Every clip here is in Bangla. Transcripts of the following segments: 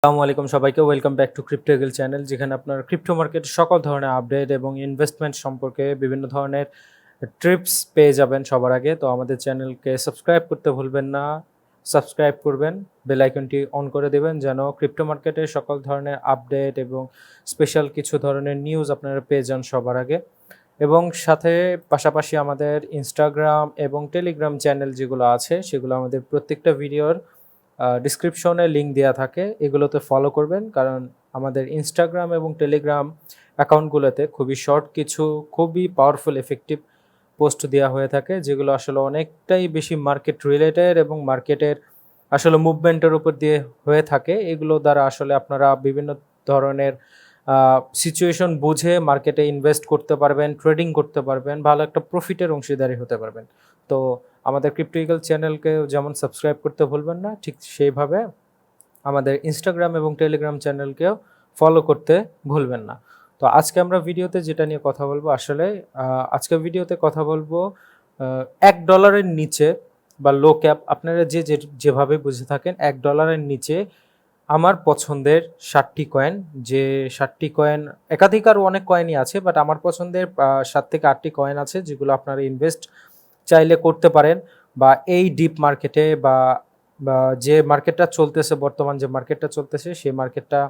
আসসালামু আলাইকুম সবাইকে welcome back to crypto eagle channel, যেখানে আপনার ক্রিপ্টো মার্কেটের সকল ধরনের আপডেট এবং ইনভেস্টমেন্ট সম্পর্কে বিভিন্ন ধরনের ট্রিপস পেয়ে যাবেন সবার আগে। তো আমাদের চ্যানেলকে সাবস্ক্রাইব করতে ভুলবেন না, সাবস্ক্রাইব করবেন, বেল আইকনটি অন করে দেবেন যেন ক্রিপ্টো মার্কেটের সকল ধরনের আপডেট এবং স্পেশাল কিছু ধরনের নিউজ আপনারা পেয়ে যান সবার আগে। এবং সাথে পাশাপাশি আমাদের ইনস্টাগ্রাম এবং টেলিগ্রাম চ্যানেল যেগুলো আছে সেগুলো আমাদের প্রত্যেকটা ভিডিওর ডিসক্রিপশনে লিঙ্ক দেওয়া থাকে, এগুলোতে ফলো করবেন, কারণ আমাদের ইনস্টাগ্রাম এবং টেলিগ্রাম অ্যাকাউন্টগুলোতে খুবই শর্ট কিছু খুবই পাওয়ারফুল এফেক্টিভ পোস্ট দেওয়া হয়ে থাকে, যেগুলো আসলে অনেকটাই বেশি মার্কেট রিলেটেড এবং মার্কেটের আসলে মুভমেন্টের উপর দিয়ে হয়ে থাকে। এগুলো দ্বারা আসলে আপনারা বিভিন্ন ধরনের সিচুয়েশন বুঝে মার্কেটে ইনভেস্ট করতে পারবেন, ট্রেডিং করতে পারবেন, ভালো একটা প্রফিটের অংশীদারি হতে পারবেন। তো আমাদের ক্রিপ্টো ইগল চ্যানেলকে যেমন সাবস্ক্রাইব করতে ভুলবেন না, ঠিক সেইভাবে আমাদের ইনস্টাগ্রাম এবং টেলিগ্রাম চ্যানেলকেও ফলো করতে ভুলবেন না। তো আজকে আমরা ভিডিওতে যেটা নিয়ে কথা বলবো, আসলে আজকে ভিডিওতে কথা বলবো $1 নিচে বা লো ক্যাপ, আপনারা যেভাবে বুঝে থাকেন $1 নিচে আমার পছন্দের 7টি কয়েন, যে 7টি কয়েন একাধিক আরও অনেক কয়েনই আছে, বাট আমার পছন্দের 7 থেকে 8টি কয়েন আছে যেগুলো আপনারা ইনভেস্ট চাইলে করতে পারেন, বা এই ডিপ মার্কেটে বা যে মার্কেটটা চলতেছে, বর্তমান যে মার্কেটটা চলতেছে সেই মার্কেটটা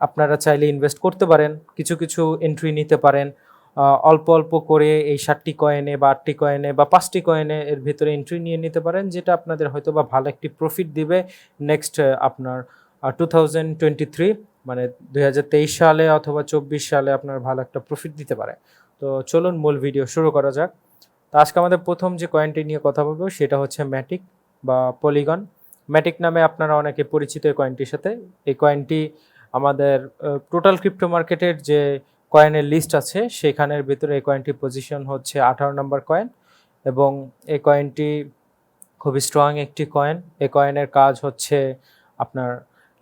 আপনারা চাইলে ইনভেস্ট করতে পারেন, কিছু কিছু এন্ট্রি নিতে পারেন অল্প অল্প করে এই 7টি কয়েনে বা 8টি কয়েনে বা 5টি কয়েনে এর ভিতরে এন্ট্রি নিয়ে নিতে পারেন, যেটা আপনাদের হয়তো বা ভালো একটি প্রফিট দিবে নেক্সট আপনার 2023 মানে 2023 সালে অথবা 24 সালে আপনার ভালো একটা প্রফিট দিতে পারে। তো চলুন মূল ভিডিও শুরু করা যাক। তো আজকে আমাদের প্রথম যে কয়েনটি নিয়ে কথা বলবো সেটা হচ্ছে ম্যাটিক বা পলিগন। ম্যাটিক নামে আপনারা অনেকে পরিচিত এই কয়েনটির সাথে। এই কয়েনটি আমাদের টোটাল ক্রিপ্টো মার্কেটের যে কয়েনের লিস্ট আছে সেখানের ভিতরে এই কয়েনটি পজিশন হচ্ছে 18 নম্বর কয়েন, এবং এই কয়েনটি খুবই স্ট্রং একটি কয়েন। এই কয়েনের কাজ হচ্ছে আপনার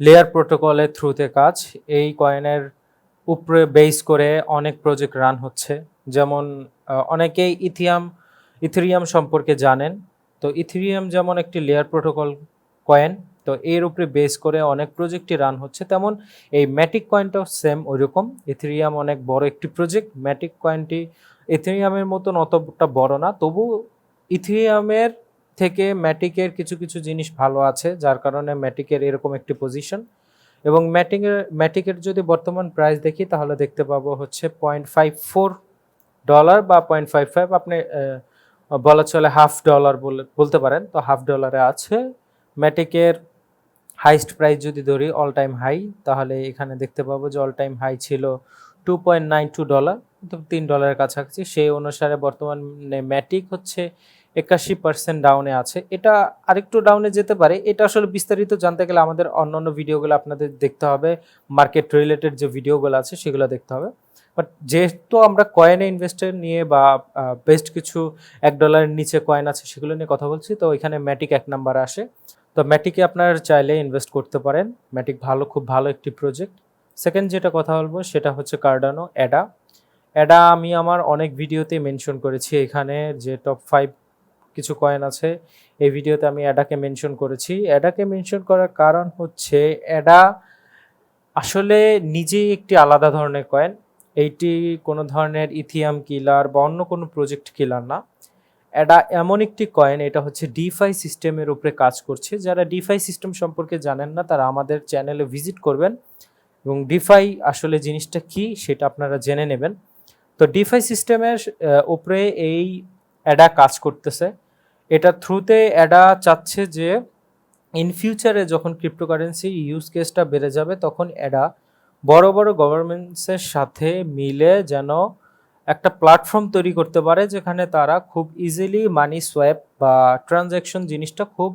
লেয়ার প্রোটোকলের থ্রুতে কাজ। এই কয়েনের উপরে বেস করে অনেক প্রজেক্ট রান হচ্ছে, যেমন অনেকেই ইথেরিয়াম সম্পর্কে জানেন। তো ইথেরিয়াম যেমন একটি লেয়ার প্রোটোকল কয়েন, তো এর উপরে বেস করে অনেক প্রজেক্টই রান হচ্ছে, তেমন এই ম্যাটিক কয়েনটাও সেম ওইরকম। ইথেরিয়াম অনেক বড় একটি প্রজেক্ট, ম্যাটিক কয়েনটি ইথেরিয়ামের মতন অতটা বড় না, তবু ইথেরিয়ামের থেকে ম্যাটিকের কিছু কিছু জিনিস ভালো আছে, যার কারণে ম্যাটিকের এরকম একটি পজিশন। এবং ম্যাটিকের যদি বর্তমান প্রাইস দেখি তাহলে দেখতে পাবো হচ্ছে $0.54 বা 0.55, আপনি বলা চলে $0.50 বলতে পারেন। তো $0.50 আছে ম্যাটিকের। হাইস্ট প্রাইস যদি ধরি অল টাইম হাই, তাহলে এখানে দেখতে পাবো যে অল টাইম হাই ছিল $2.92, তো $3 কাছাকাছি। সেই অনুসারে বর্তমানে ম্যাটিক হচ্ছে 81% ডাউনে আছে। এটা আরেকটু ডাউনে যেতে পারে, এটা আসলে বিস্তারিত জানতে গেলে আমাদের অন্যান্য ভিডিওগুলো আপনাদের দেখতে হবে, মার্কেট রিলেটেড যে ভিডিওগুলো আছে সেগুলো দেখতে হবে। বাট যেহেতু আমরা কয়েনে ইনভেস্টের নিয়ে বা বেস্ট কিছু $1 নিচে কয়েন আছে সেগুলো নিয়ে কথা বলছি, তো এখানে ম্যাটিক 1 নাম্বারে আসে। তো ম্যাটিকে আপনার চাইলে ইনভেস্ট করতে পারেন, ম্যাটিক খুব ভালো একটি প্রজেক্ট। সেকেন্ড যেটা কথা বলবো সেটা হচ্ছে কার্ডানো অ্যাডা। অ্যাডা আমি আমার অনেক ভিডিওতে মেনশন করেছি, এখানে যে টপ 5 কিছু কয়েন আছে এই ভিডিওতে আমি অ্যাডাকে মেনশন করেছি। অ্যাডাকে মেনশন করার কারণ হচ্ছে অ্যাডা আসলে নিজেই একটি আলাদা ধরনের কয়েন। এইটি কোনো ধরনের ইথিয়াম কিলার বা অন্য কোনো প্রজেক্ট কিলার না। এটা এমন একটি কয়েন, এটা হচ্ছে ডিফাই সিস্টেমের উপরে কাজ করছে। যারা ডিফাই সিস্টেম সম্পর্কে জানেন না তারা আমাদের চ্যানেলে ভিজিট করবেন এবং ডিফাই আসলে জিনিসটা কি সেটা আপনারা জেনে নেবেন। তো ডিফাই সিস্টেমের উপরে এই অ্যাডা কাজ করতেছে। এটা থ্রুতে অ্যাডা চাচ্ছে যে ইন ফিউচারে যখন ক্রিপ্টোকারেন্সি ইউজ কেসটা বেড়ে যাবে তখন অ্যাডা বড় বড় গভর্নমেন্টসের সাথে মিলে যেন একটা প্ল্যাটফর্ম তৈরি করতে পারে, যেখানে তারা খুব ইজিলি মানি সোয়াপ বা ট্রানজ্যাকশন জিনিসটা খুব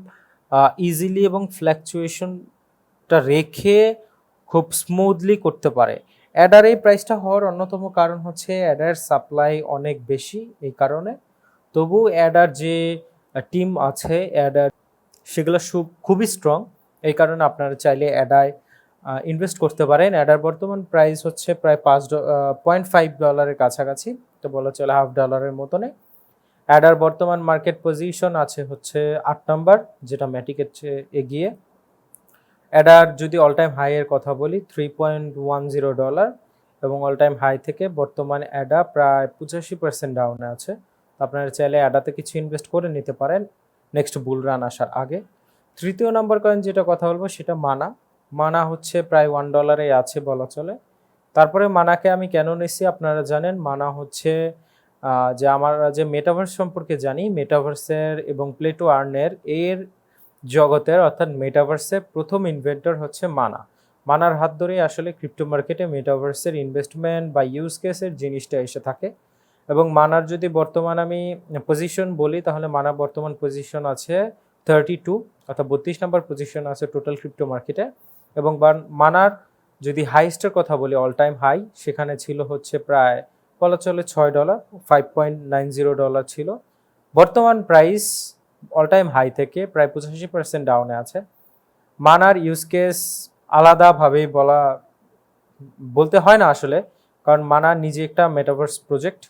ইজিলি এবং ফ্ল্যাকচুয়েশনটা রেখে খুব স্মুথলি করতে পারে। অ্যাডার এই প্রাইসটা হওয়ার অন্যতম কারণ হচ্ছে অ্যাডার সাপ্লাই অনেক বেশি, এই কারণে। তবু অ্যাডার যে টিম আছে অ্যাডার সেগুলো খুবই স্ট্রং, এই কারণে আপনারা চাইলে অ্যাডায় ইনভেস্ট করতে পারেন। অ্যাডার বর্তমান প্রাইস হচ্ছে প্রায় $0.5 কাছাকাছি, তো বলা চলে $0.50 মতনে। অ্যাডার বর্তমান মার্কেট পজিশন আছে হচ্ছে 8 নাম্বার, যেটা ম্যাটিকের চেয়ে এগিয়ে। অ্যাডার যদি অল টাইম হাই এর কথা বলি $3.10 এবং অল টাইম হাই থেকে বর্তমানে অ্যাডা প্রায় 85% ডাউনে আছে। আপনারা চাইলে অ্যাডাতে কিছু ইনভেস্ট করে নিতে পারেন নেক্সট বুল রান আসার আগে। তৃতীয় নাম্বার কয়েন যেটা কথা বলবো সেটা মানা। মানা হচ্ছে প্রায় $1 আছে বলা চলে। তারপরে মানাকে আমি কেন নিচ্ছি আপনারা জানেন, মানা হচ্ছে যে আমরা যে মেটাভার্স সম্পর্কে জানি, মেটাভার্সের এবং প্লে টু আর্নের এর জগতের অর্থাৎ মেটাভার্সের প্রথম ইনভেন্টর হচ্ছে মানা। মানার হাত ধরেই আসলে ক্রিপ্টো মার্কেটে মেটাভার্সের ইনভেস্টমেন্ট বা ইউজ কেসের জিনিসটা এসে থাকে। এবং মানার যদি বর্তমান আমি পজিশন বলি তাহলে মানা বর্তমান পজিশন আছে 32 অর্থাৎ 32 নম্বর পজিশন আছে টোটাল ক্রিপ্টো মার্কেটে। এবং মানার যদি হাইস্টের কথা বলি অল টাইম হাই সেখানে ছিল হচ্ছে প্রায় বলা চলে $6, $5.90 ছিল। বর্তমান প্রাইস অল টাইম হাই থেকে প্রায় 85% ডাউনে আছে। মানার ইউজ কেস আলাদাভাবেই বলতে হয় না আসলে, কারণ মানা নিজে একটা মেটাভার্স প্রজেক্ট।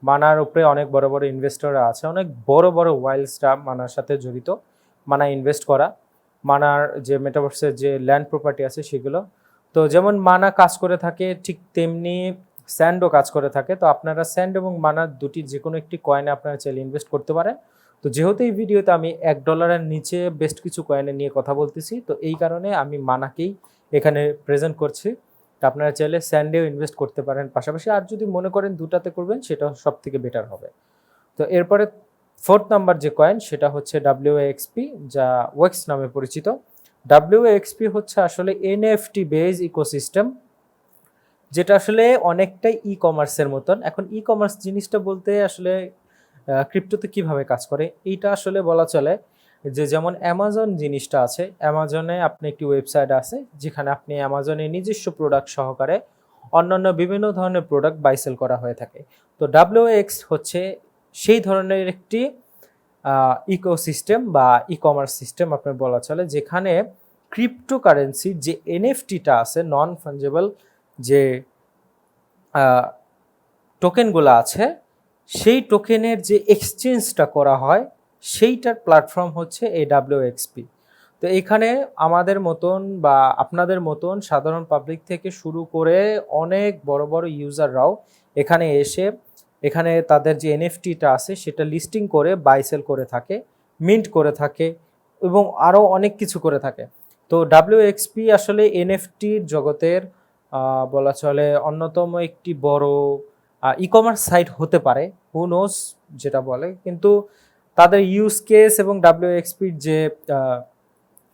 মানার উপরে অনেক বড় বড় ইনভেস্টররা আছে, অনেক বড় বড় ওয়াইল্ডসরা মানার সাথে জড়িত, মানা ইনভেস্ট করা, মানার যে মেটাভার্সের যে ল্যান্ড প্রপার্টি আছে সেগুলো। তো যেমন মানা কাজ করে থাকে ঠিক তেমনি স্যান্ডও কাজ করে থাকে। তো আপনারা স্যান্ড এবং মানার দুটি যে কোনো একটি কয়েনে আপনারা চাইলে ইনভেস্ট করতে পারেন। তো যেহেতু এই ভিডিওতে আমি $1 নিচে বেস্ট কিছু কয়েনে নিয়ে কথা বলতেছি, তো এই কারণে আমি মানাকেই এখানে প্রেজেন্ট করছি। আপনারা চাইলে স্যান্ডেও ইনভেস্ট করতে পারেন পাশাপাশি, আর যদি মনে করেন দুটাতে করবেন সেটা সব থেকে বেটার হবে। তো এরপরে ফোর্থ নাম্বার যে কয়েন সেটা হচ্ছে WAXP, যা ওয়েক্স নামে পরিচিত। WAXP হচ্ছে আসলে NFT বেজ ইকোসিস্টেম, যেটা আসলে অনেকটাই ই কমার্সের মতন। এখন ই কমার্স জিনিসটা বলতে আসলে ক্রিপ্টোতে কিভাবে কাজ করে এইটা আসলে বলা চলে যে যেমন অ্যামাজন জিনিসটা আছে, অ্যামাজনে আপনি একটি ওয়েবসাইট আছে যেখানে আপনি অ্যামাজনের নিজস্ব প্রোডাক্ট সহকারে অন্যান্য বিভিন্ন ধরনের প্রোডাক্ট বাই সেল করা হয়ে থাকে। তো WX হচ্ছে সেই ধরনের একটি ইকোসিস্টেম বা ই কমার্স সিস্টেম আপনার বলা চলে, যেখানে ক্রিপ্টোকারেন্সির যে এনএফটিটা আছে, নন ফাঞ্জেবল যে টোকেনগুলো আছে, সেই টোকেনের যে এক্সচেঞ্জটা করা হয় সেইটার প্ল্যাটফর্ম হচ্ছে এই WXP। তো এখানে আমাদের মতন বা আপনাদের মতন সাধারণ পাবলিক থেকে শুরু করে অনেক বড় বড় ইউজাররাও এখানে এসে এখানে তাদের যে এনএফটিটা আছে সেটা লিস্টিং করে বাই সেল করে থাকে, মিন্ট করে থাকে এবং আরও অনেক কিছু করে থাকে। তো WXP আসলে এনএফটির জগতের বলা চলে অন্যতম একটি বড় ই কমার্স সাইট হতে পারে, হু নোস যেটা বলে। কিন্তু তাদের ইউজ কেস এবং WXPর যে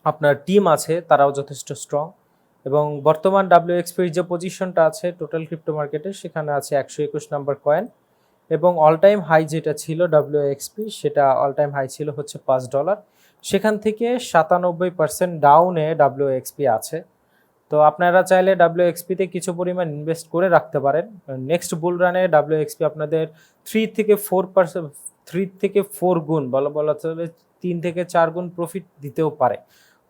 আপনার টিম আছে তারাও যথেষ্ট স্ট্রং। এবং বর্তমান WXPর যে পজিশনটা আছে টোটাল ক্রিপ্টো মার্কেটে সেখানে আছে 121 নাম্বার কয়েন। এবং অল টাইম হাই যেটা ছিল WXP সেটা অল টাইম হাই ছিল হচ্ছে $5, সেখান থেকে 97% ডাউনে WXP আছে। তো আপনারা চাইলে WXP-তে কিছু পরিমাণ ইনভেস্ট করে রাখতে পারেন। নেক্সট বুল রানে WXP আপনাদের 3 থেকে 4 গুণ বলা চলে 3 থেকে 4 গুণ প্রফিট দিতেও পারে,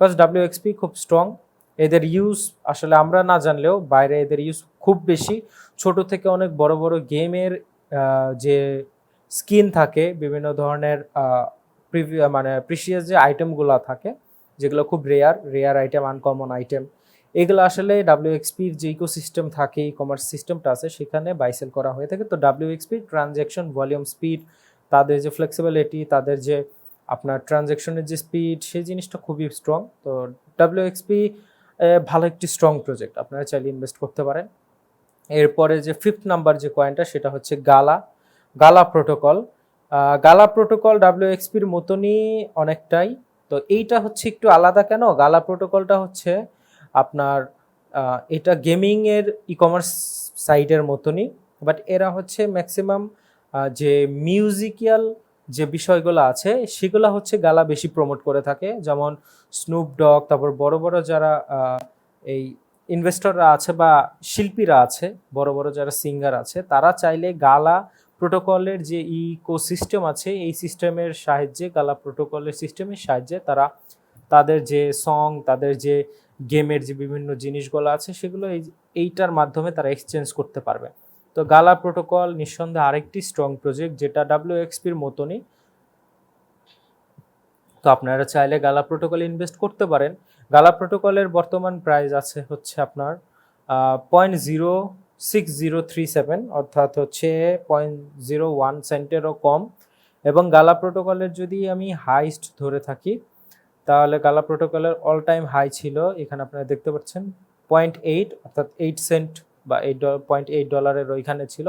বিকজ WXP খুব স্ট্রং। এদের ইউজ আসলে আমরা না জানলেও বাইরে এদের ইউজ খুব বেশি। ছোট থেকে অনেক বড় বড় গেমের যে স্কিন থাকে, বিভিন্ন ধরনের মানে প্রিশিয়াস যে আইটেমগুলো থাকে যেগুলো খুব রেয়ার আইটেম, আনকমন আইটেম, এগুলো আসলে WXPর যে ইকোসিস্টেম থাকে, ই কমার্স সিস্টেমটা আছে সেখানে বাইসেল করা হয়ে থাকে। তো WXP ট্রানজ্যাকশন ভলিউম স্পিড, তাদের যে ফ্লেক্সিবিলিটি, তাদের যে আপনার ট্রানজ্যাকশনের যে স্পিড, সেই জিনিসটা খুবই স্ট্রং। তো WXP ভালো একটি স্ট্রং প্রজেক্ট, আপনারা চাইলে ইনভেস্ট করতে পারেন। এরপরে যে ফিফথ নাম্বার যে কয়েনটা সেটা হচ্ছে গালা প্রোটোকল। গালা প্রোটোকল WXPর মতনই অনেকটাই। তো এইটা হচ্ছে একটু আলাদা কেন, গালা প্রোটোকলটা হচ্ছে আপনার এটা গেমিংয়ের ই কমার্স সাইটের মতনই, বাট এরা হচ্ছে ম্যাক্সিমাম যে মিউজিক্যাল যে বিষয়গুলো আছে সেগুলো হচ্ছে গালা বেশি প্রমোট করে থাকে। যেমন স্নুপ ডগ, তারপর বড় বড় যারা এই ইনভেস্টররা আছে বা শিল্পীরা আছে, বড় বড় যারা সিঙ্গার আছে, তারা চাইলে গালা প্রোটোকলের যে ইকোসিস্টেম আছে এই সিস্টেমের সাহায্যে, গালা প্রোটোকলের সিস্টেমের সাহায্যে তারা তাদের যে সং, তাদের যে গেমের যে বিভিন্ন জিনিসগুলো আছে সেগুলো এইটার মাধ্যমে তারা এক্সচেঞ্জ করতে পারবে। তো গালা প্রোটোকল নিঃসন্দেহে আরেকটি স্ট্রং প্রজেক্ট যেটা WXPর মতনই তো আপনারা চাইলে গালা প্রোটোকলে ইনভেস্ট করতে পারেন। গালা প্রোটোকলের বর্তমান প্রাইস আছে হচ্ছে আপনার 0.06037, অর্থাৎ হচ্ছে 0.01 সেন্টেরও কম। এবং গালা প্রোটোকলের যদি আমি হাইস্ট ধরে থাকি, তাহলে গালা প্রোটোকলের অল টাইম হাই ছিল, এখানে আপনারা দেখতে পাচ্ছেন 0.8, অর্থাৎ 8 সেন্ট বা $0.8 ওইখানে ছিল।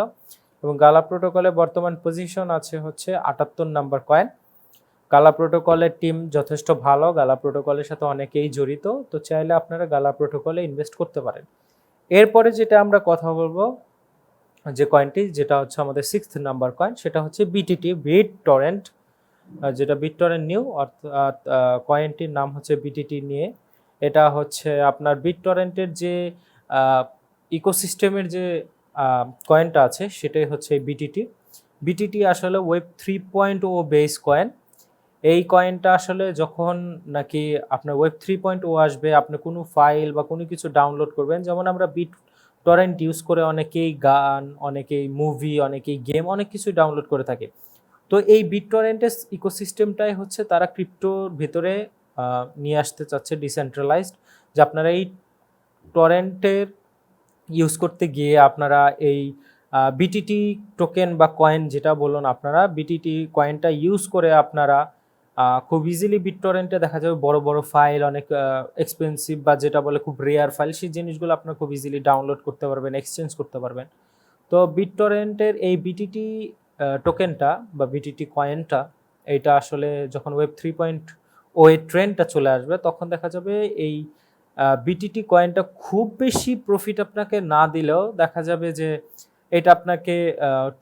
এবং গালা প্রোটোকলে বর্তমান পজিশন আছে হচ্ছে 78 নাম্বার কয়েন। গালা প্রোটোকলের টিম যথেষ্ট ভালো, গালা প্রোটোকলের সাথে অনেকেই জড়িত, তো চাইলে আপনারা গালা প্রোটোকলে ইনভেস্ট করতে পারেন। এরপরে যেটা আমরা কথা বলবো যে কয়েনটি, যেটা হচ্ছে আমাদের 6th নাম্বার কয়েন, সেটা হচ্ছে বিটিটি, বিট টরেন্ট, যেটা বিট টরেন্ট নিউ, অর্থাৎ কয়েনটির নাম হচ্ছে বিটিটি নিয়ে। এটা হচ্ছে আপনার বিট টরেন্টের যে ইকোসিস্টেমের যে কয়েনটা আছে সেটাই হচ্ছে বিটিটি। বিটিটি আসলে ওয়েব 3.0 বেস কয়েন। এই কয়েনটা আসলে যখন নাকি আপনার ওয়েব 3.0 আসবে, আপনি কোনো ফাইল বা কোনো কিছু ডাউনলোড করবেন, যেমন আমরা বিট টরেন্ট ইউজ করে অনেকেই গান, অনেকেই মুভি, অনেকেই গেম, অনেক কিছু ডাউনলোড করে থাকে। তো এই বিট টরেন্টের ইকোসিস্টেমটাই হচ্ছে তারা ক্রিপ্টোর ভেতরে নিয়ে আসতে চাচ্ছে, ডিসেন্ট্রালাইজড, যে আপনারা এই টরেন্টের ইউজ করতে গিয়ে আপনারা এই বিটিটি টোকেন বা কয়েন যেটা বলুন, আপনারা বিটিটি কয়েনটা ইউজ করে আপনারা খুব ইজিলি বিট টরেন্টে দেখা যাবে বড় বড় ফাইল, অনেক এক্সপেন্সিভ বা যেটা বলে খুব রেয়ার ফাইল, সেই জিনিসগুলো আপনারা খুব ইজিলি ডাউনলোড করতে পারবেন, এক্সচেঞ্জ করতে পারবেন। তো বিট টরেন্টের এই বিটিটি টোকেনটা বা বিটিটি কয়েনটা, এটা আসলে যখন ওয়েব 3.0 এর ট্রেন্ডটা চলে আসবে, তখন দেখা যাবে এই বিটিটি কয়েনটা খুব বেশি প্রফিট আপনাকে না দিলেও দেখা যাবে যে এটা আপনাকে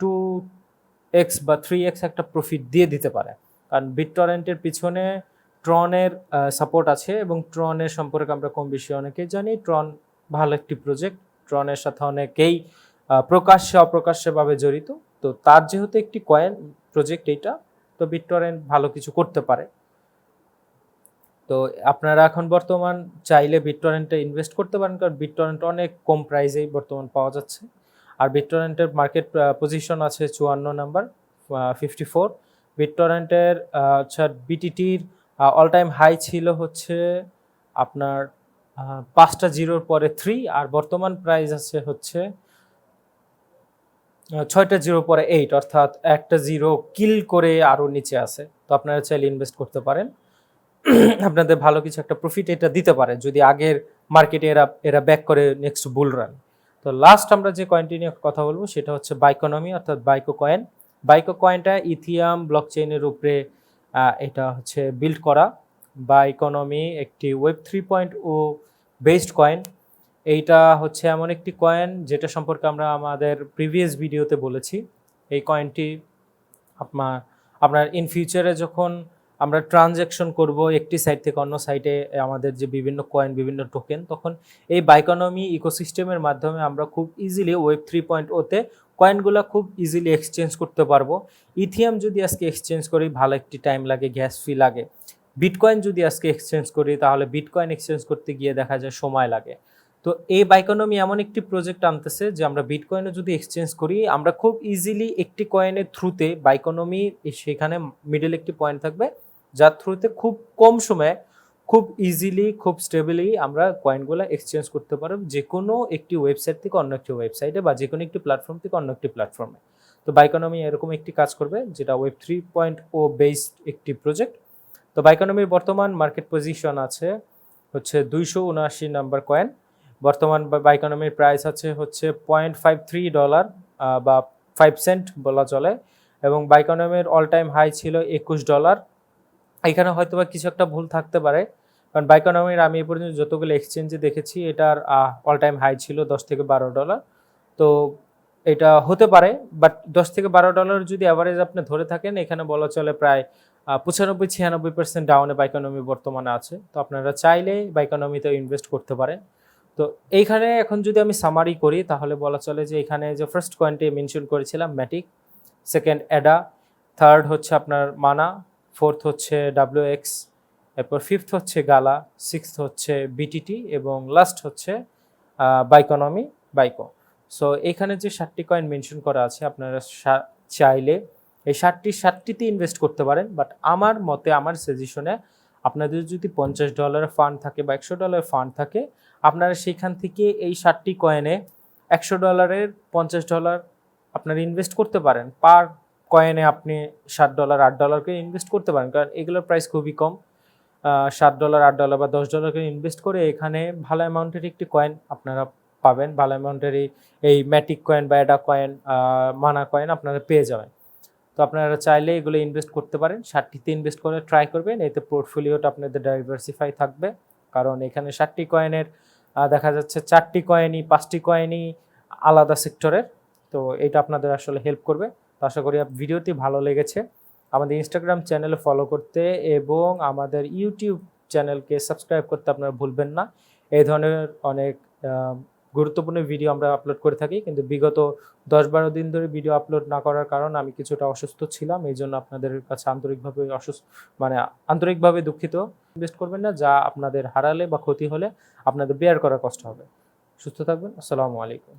2x বা 3x একটা প্রফিট দিয়ে দিতে পারে। কারণ বিটটরেন্টের পিছনে ট্রনের সাপোর্ট আছে, এবং ট্রনের সম্পর্কে আমরা কম বেশি অনেকেই জানি। ট্রন ভালো একটি প্রজেক্ট, ট্রনের সাথে অনেকেই প্রকাশ্যে অপ্রকাশ্যভাবে জড়িত। তো তার যেহেতু একটি কয়েন প্রজেক্ট এইটা, তো বিটটরেন্ট ভালো কিছু করতে পারে। তো আপনারা এখন বর্তমান চাইলে বিটটরেন্টে ইনভেস্ট করতে পারেন, কারণ বিটটরেন্ট অনেক কম প্রাইসেই বর্তমান পাওয়া যাচ্ছে। আর বিটটরেন্টের মার্কেট পজিশন আছে 54 নাম্বার, 54। বিটটরেন্টের আচ্ছা বিটিটির অল টাইম হাই ছিল হচ্ছে আপনার 5টা জিরোর পরে 3, আর বর্তমান প্রাইস আছে হচ্ছে 6টা জিরোর পরে 8, অর্থাৎ একটা জিরো কিল করে আরও নিচে আছে। তো আপনারা চাইলে ইনভেস্ট করতে পারেন, আপনাদের ভালো কিছু একটা প্রফিট এটা দিতে পারে যদি আগের মার্কেটে এরা ব্যাক করে নেক্সট বুল রান। তো লাস্ট আমরা যে কয়েনটি নিয়ে কথা বলবো সেটা হচ্ছে বাইকোনমি, অর্থাৎ বাইকো কয়েন। বাইকো কয়েনটা ইথিয়াম ব্লকচেইনের উপরে এটা হচ্ছে বিল্ড করা। বাইকোনমি একটি ওয়েব 3.0 বেসড কয়েন। এইটা হচ্ছে এমন একটি কয়েন যেটা সম্পর্কে আমরা আমাদের প্রিভিয়াস ভিডিওতে বলেছি। এই কয়েনটি আপনার ইন ফিউচারে যখন আমরা ট্রানজ্যাকশন করব একটি সাইট থেকে অন্য সাইটে আমাদের যে বিভিন্ন কয়েন, বিভিন্ন টোকেন, তখন এই বাইকোনমি ইকোসিস্টেমের মাধ্যমে আমরা খুব ইজিলি ওয়েব 3.0-তে কয়েনগুলো খুব ইজিলি এক্সচেঞ্জ করতে পারবো। ইথিয়াম যদি আজকে এক্সচেঞ্জ করি ভালো একটি টাইম লাগে, গ্যাস ফি লাগে। বিটকয়েন যদি আজকে এক্সচেঞ্জ করি তাহলে বিটকয়েন এক্সচেঞ্জ করতে গিয়ে দেখা যায় সময় লাগে। তো এই বাইকোনমি এমন একটি প্রজেক্ট আনতেছে যে আমরা বিটকয়েনও যদি এক্সচেঞ্জ করি, আমরা খুব ইজিলি একটি কয়েনের থ্রুতে বাইকোনমি, সেখানে মিডল একটি পয়েন্ট থাকবে যার থ্রুতে খুব কম সময়ে খুব ইজিলি, খুব স্টেবলি আমরা কয়েনগুলো এক্সচেঞ্জ করতে পারব, যে কোনো একটি ওয়েবসাইট থেকে অন্য একটি ওয়েবসাইটে বা যে কোনো একটি প্ল্যাটফর্ম থেকে অন্য একটি প্ল্যাটফর্মে। তো বাইকোনমি এরকম একটি কাজ করবে, যেটা ওয়েব 3.0 বেসড একটি প্রজেক্ট। তো বাইকোনমির বর্তমান মার্কেট পজিশন আছে হচ্ছে 279 নাম্বার কয়েন। বর্তমান বাইকোনমির প্রাইস আছে হচ্ছে $0.53 বা 5 সেন্ট বলা চলে, এবং বাইকোনমির অল টাইম হাই ছিল $21। এখানে হয়তো বা কিছু একটা ভুল থাকতে পারে, কারণ বাইকোনমির আমি এ পর্যন্ত যতগুলো এক্সচেঞ্জে দেখেছি এটার অল টাইম হাই ছিল $10 থেকে $12। তো এটা হতে পারে, বাট $10 থেকে $12 যদি অ্যাভারেজ আপনি ধরে থাকেন, এখানে বলা চলে প্রায় 95-96% ডাউনে বাইকোনমি বর্তমানে আছে। তো আপনারা চাইলে বাইকোনমিতে ইনভেস্ট করতে পারেন। তো এইখানে এখন যদি আমি সামারি করি তাহলে বলা চলে যে এখানে যে ফার্স্ট কয়েনটি মেনশন করেছিলাম ম্যাটিক, সেকেন্ড অ্যাডা, থার্ড হচ্ছে আপনার মানা, ফোর্থ হচ্ছে WX, এরপর ফিফথ হচ্ছে গালা, সিক্সথ হচ্ছে বিটিটি, এবং লাস্ট হচ্ছে বাইকো। সো এখানে যে 7টি কয়েন মেনশন করা আছে, আপনারা চাইলে এই 60টিতে ইনভেস্ট করতে পারেন। বাট আমার মতে, আমার সাজেশনে, আপনাদের যদি $50 ফান্ড থাকে বা $100 ফান্ড থাকে, আপনারা সেখান থেকে এই 60টি কয়েনে $100 $50 আপনারা ইনভেস্ট করতে পারেন। পার কয়েনে আপনি $7 $8 করে ইনভেস্ট করতে পারেন, কারণ এগুলোর প্রাইস খুবই কম। $7 $8 বা $10 করে ইনভেস্ট করে এখানে ভালো অ্যামাউন্টের একটি কয়েন আপনারা পাবেন। ভালো অ্যামাউন্টের এই ম্যাটিক কয়েন বা অ্যাডা কয়েন, মানা কয়েন আপনারা পেয়ে যাবেন। তো আপনারা চাইলে এগুলো ইনভেস্ট করতে পারেন। 60টিতে ইনভেস্ট করে ট্রাই করবেন, এতে পোর্টফোলিওটা আপনাদের ডাইভার্সিফাই থাকবে। কারণ এখানে 60টি কয়েনের দেখা যাচ্ছে 4টি কয়েনই 5টি কয়েনই আলাদা সেক্টরের। তো এটা আপনাদের আসলে হেল্প করবে। তো আশা করি ভিডিওটি ভালো লেগেছে। আমাদের ইনস্টাগ্রাম চ্যানেলে ফলো করতে এবং আমাদের ইউটিউব চ্যানেলকে সাবস্ক্রাইব করতে আপনারা ভুলবেন না। এই ধরনের অনেক গুরুত্বপূর্ণ ভিডিও আমরা আপলোড করে থাকি, কিন্তু বিগত 10-12 দিন ধরে ভিডিও আপলোড না করার কারণ আমি কিছুটা অসুস্থ ছিলাম। এই জন্য আপনাদের কাছে আন্তরিকভাবে দুঃখিত। ইনভেস্ট করবেন না যা আপনাদের হারালে বা ক্ষতি হলে আপনাদের বেয়ার করা কষ্ট হবে। সুস্থ থাকবেন। আসসালামু আলাইকুম।